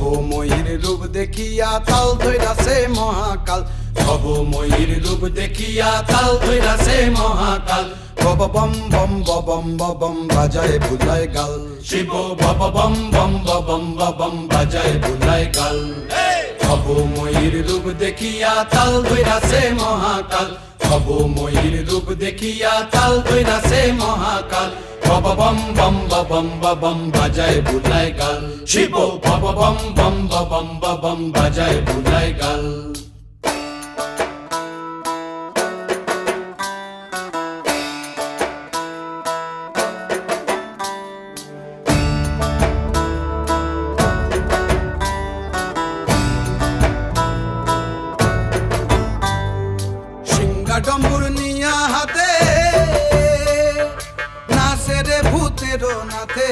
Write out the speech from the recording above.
ভবময়ীর রূপ দেখিয়া তাল ধইরাছে মহাকাল, ভবময়ীর রূপ দেখিয়া তাল ধইরাছে মহাকাল। বব বম বম বম বম বাজায় বুলায় গাল, শিব বব বম বম বম বম বাজায় বুলায় গাল। ভবময়ীর রূপ দেখিয়া তাল ধইরাছে মহাকাল, ভবময়ীর রূপ দেখিয়া তাল ধইরাছে মহাকাল। বব বম বম বম বাজায় বুলায় গাল, শিব বব বম বম বম বাজায় বুলায় গাল। ডম্বুর নিয়া হাতে নাচে রে ভূতের নাথে,